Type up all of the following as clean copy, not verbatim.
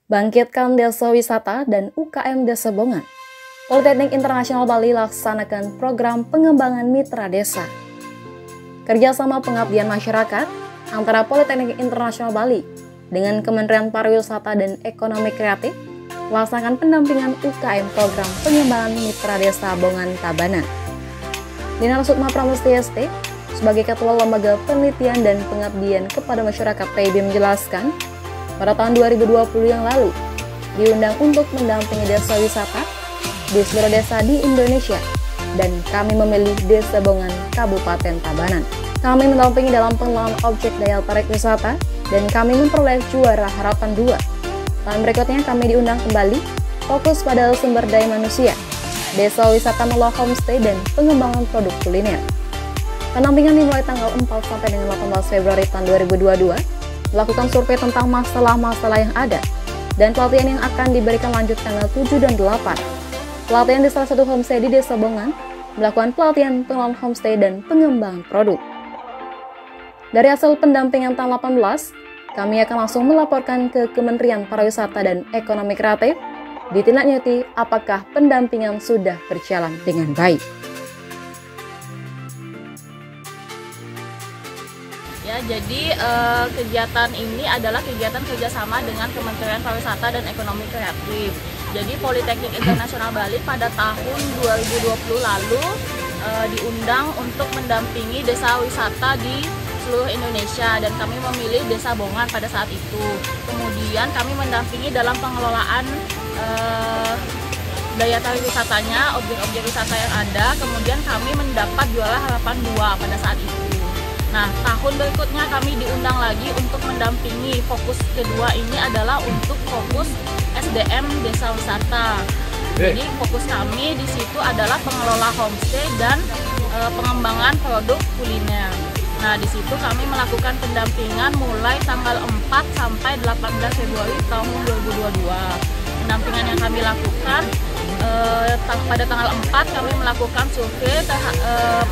Bangkitkan desa wisata dan UKM Desa Bongan. Politeknik Internasional Bali laksanakan program pengembangan mitra desa. Kerjasama pengabdian masyarakat antara Politeknik Internasional Bali dengan Kementerian Pariwisata dan Ekonomi Kreatif melaksanakan pendampingan UKM program pengembangan mitra desa Bongan Tabanan. Dinar Sukma Pramusti ST sebagai Ketua Lembaga Penelitian dan Pengabdian kepada Masyarakat PIB menjelaskan, pada tahun 2020 yang lalu, diundang untuk mendampingi desa wisata di seluruh desa di Indonesia, dan kami memilih Desa Bongan, Kabupaten Tabanan. Kami mendampingi dalam pengelolaan objek daya tarik wisata, dan kami memperoleh juara harapan 2. Tahun berikutnya kami diundang kembali, fokus pada sumber daya manusia, desa wisata melalui homestay dan pengembangan produk kuliner. Pendampingan dimulai tanggal 4 sampai dengan 18 Februari tahun 2022, melakukan survei tentang masalah-masalah yang ada, dan pelatihan yang akan diberikan lanjut tanggal 7 dan 8. Pelatihan di salah satu homestay di Desa Bongan, melakukan pelatihan pengelolaan homestay dan pengembangan produk. Dari hasil pendampingan tanggal 18, kami akan langsung melaporkan ke Kementerian Pariwisata dan Ekonomi Kreatif, ditindaklanjuti apakah pendampingan sudah berjalan dengan baik. Ya, jadi kegiatan ini adalah kegiatan kerjasama dengan Kementerian Pariwisata dan Ekonomi Kreatif. Jadi Politeknik Internasional Bali pada tahun 2020 lalu diundang untuk mendampingi desa wisata di seluruh Indonesia, dan kami memilih Desa Bongan pada saat itu. Kemudian kami mendampingi dalam pengelolaan daya tarik wisatanya, objek-objek wisata yang ada. Kemudian kami mendapat juara harapan 2 pada saat itu. Nah, tahun berikutnya kami diundang lagi untuk mendampingi. Fokus kedua ini adalah untuk fokus SDM desa wisata. Jadi fokus kami di situ adalah pengelola homestay dan pengembangan produk kuliner. Nah, di situ kami melakukan pendampingan mulai tanggal 4 sampai 18 Februari tahun 2022. Pendampingan yang kami lakukan pada tanggal 4 kami melakukan survei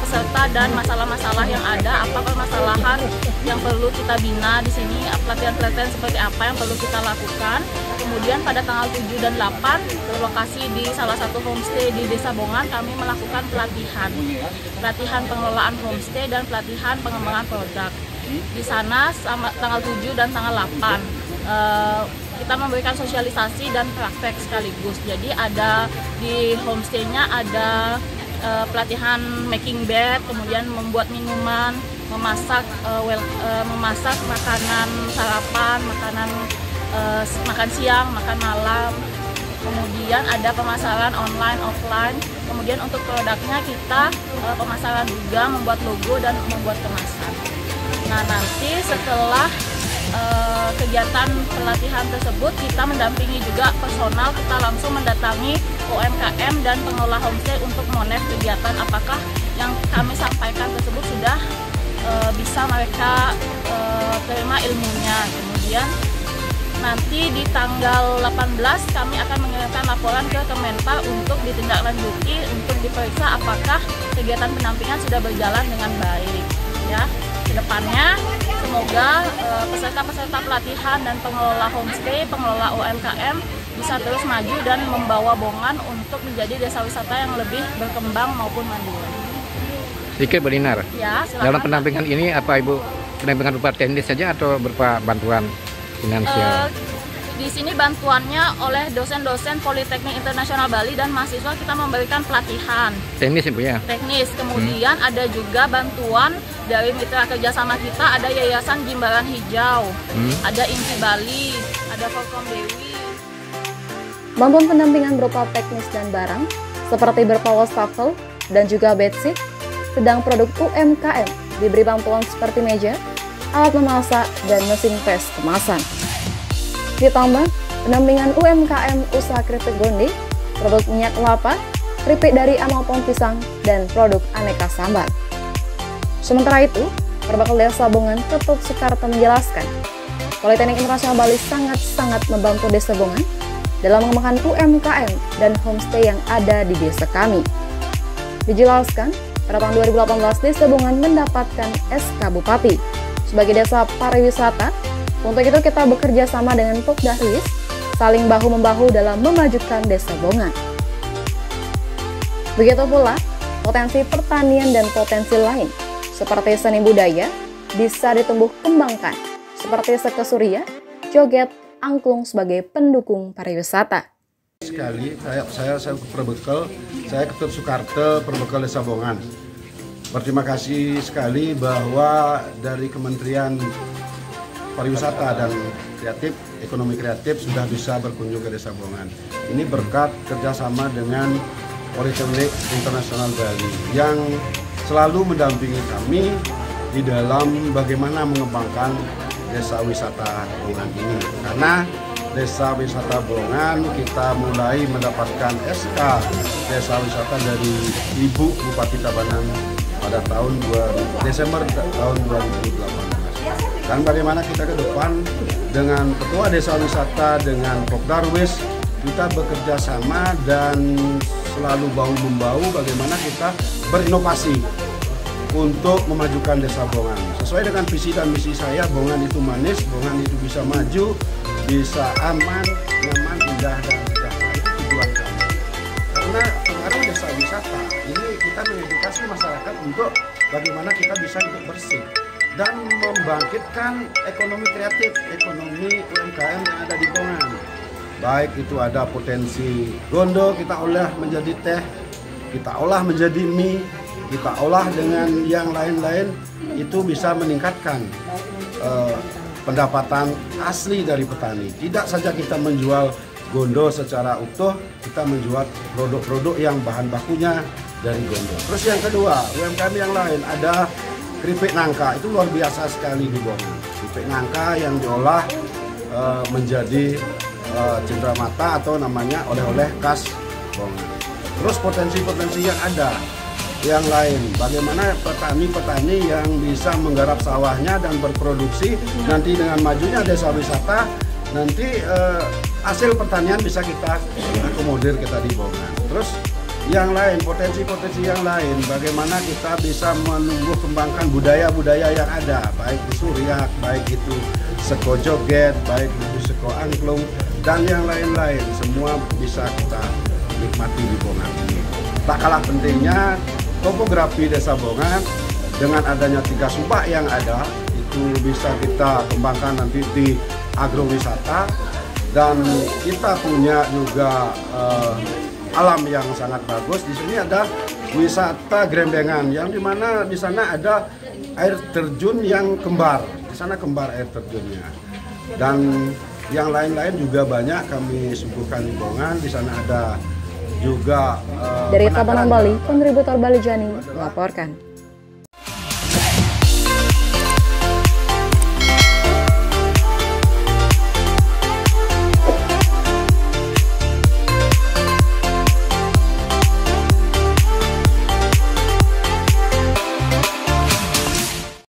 peserta dan masalah-masalah yang ada, apa permasalahan yang perlu kita bina di sini, pelatihan-pelatihan seperti apa yang perlu kita lakukan. Kemudian pada tanggal 7 dan 8 berlokasi di salah satu homestay di Desa Bongan, kami melakukan pelatihan pengelolaan homestay dan pelatihan pengembangan produk. Di sana tanggal 7 dan tanggal 8 kita memberikan sosialisasi dan praktek sekaligus. Jadi ada di homestay-nya ada pelatihan making bed, kemudian membuat minuman, memasak makanan sarapan, makan siang, makan malam. Kemudian ada pemasaran online, offline. Kemudian untuk produknya kita pemasaran juga, membuat logo dan membuat kemasan. Nah, nanti setelah kegiatan pelatihan tersebut kita mendampingi juga personal, kita langsung mendatangi UMKM dan pengelola homestay untuk monitor kegiatan apakah yang kami sampaikan tersebut sudah bisa mereka terima ilmunya. Kemudian nanti di tanggal 18 kami akan mengirimkan laporan ke Kemenpar untuk ditindaklanjuti, untuk diperiksa apakah kegiatan pendampingan sudah berjalan dengan baik. Ya, kedepannya semoga peserta-peserta pelatihan dan pengelola homestay, pengelola UMKM bisa terus maju dan membawa Bongan untuk menjadi desa wisata yang lebih berkembang maupun mandiri. Sedikit Bu Dinar, ya, dalam pendampingan ini apa Ibu pendampingan berupa teknis saja atau berupa bantuan finansial? Di sini bantuannya oleh dosen-dosen Politeknik Internasional Bali dan mahasiswa kita memberikan pelatihan. Teknis Ibu ya? Teknis, kemudian ada juga bantuan dari mitra kerjasama kita, ada Yayasan Jimbaran Hijau, ada Inti Bali, ada Forkom Dewi. Bantuan pendampingan berupa teknis dan barang, seperti berupa wastafel dan juga bedsheet, sedang produk UMKM diberi bantuan seperti meja, alat memasak, dan mesin pres kemasan. Ditambah pendampingan UMKM usaha keripik gonde, produk minyak kelapa, keripik dari amal pohon pisang, dan produk aneka sambar. Sementara itu, Perbakal Desa Bongan Ketut Soekarto menjelaskan, Politeknik Internasional Bali sangat membantu Desa Bongan dalam mengembangkan UMKM dan homestay yang ada di desa kami. Dijelaskan, pada tahun 2018 Desa Bongan mendapatkan SK Bupati sebagai desa pariwisata. Untuk itu kita bekerja sama dengan Pokdahwis saling bahu-membahu dalam memajukan Desa Bongan. Begitu pula, potensi pertanian dan potensi lain, seperti seni budaya, bisa ditumbuh kembangkan, seperti seke suria, joget, angklung sebagai pendukung pariwisata. Sekali saya perbekal, saya Ketut Soekarto, perbekal Desa Bongan. Berterima kasih sekali bahwa dari Kementerian Pariwisata dan Ekonomi Kreatif sudah bisa berkunjung ke Desa Bongan. Ini berkat kerjasama dengan Politeknik Internasional Bali yang selalu mendampingi kami di dalam bagaimana mengembangkan desa wisata Bongan ini. Karena Desa Wisata Bongan kita mulai mendapatkan SK Desa Wisata dari Ibu Bupati Tabanan pada Desember tahun 2018. Dan bagaimana kita ke depan dengan Ketua Desa Wisata, dengan Pokdarwis, kita bekerja sama dan selalu bahu-membahu bagaimana kita berinovasi untuk memajukan Desa Bongan. Sesuai dengan visi dan misi saya, Bongan itu manis, Bongan itu bisa maju, bisa aman, nyaman, indah, dan sejahtera. Itu tujuan kami. Karena pengaruh desa wisata, ini kita mengedukasi masyarakat untuk bagaimana kita bisa hidup bersih dan membangkitkan ekonomi kreatif, ekonomi UMKM yang ada di Bongan. Baik itu ada potensi gondo, kita olah menjadi teh, kita olah menjadi mie, kita olah dengan yang lain-lain, itu bisa meningkatkan pendapatan asli dari petani. Tidak saja kita menjual gondo secara utuh, kita menjual produk-produk yang bahan bakunya dari gondo. Terus yang kedua, UMKM yang lain ada keripik nangka, itu luar biasa sekali di Bongan. Keripik nangka yang diolah menjadi cenderamata atau namanya oleh-oleh khas Bongan. Terus potensi-potensi yang ada yang lain, bagaimana petani-petani yang bisa menggarap sawahnya dan berproduksi, nanti dengan majunya desa wisata, nanti hasil pertanian bisa kita akomodir kita di Bongan. Terus yang lain, potensi-potensi yang lain, bagaimana kita bisa menumbuh kembangkan budaya-budaya yang ada, baik itu Suriak, baik itu seko joget, baik itu seko angklung, dan yang lain-lain, semua bisa kita nikmati di Bongan ini. Tak kalah pentingnya, topografi Desa Bongan dengan adanya 3 subak yang ada itu bisa kita kembangkan nanti di agrowisata, dan kita punya juga alam yang sangat bagus. Di sini ada wisata Grembengan yang dimana di sana ada air terjun yang kembar. Di sana kembar air terjunnya, dan yang lain-lain juga banyak kami suguhkan di Bongan. Di sana ada juga dari Tabanan Bali, kontributor Bali Jani melaporkan.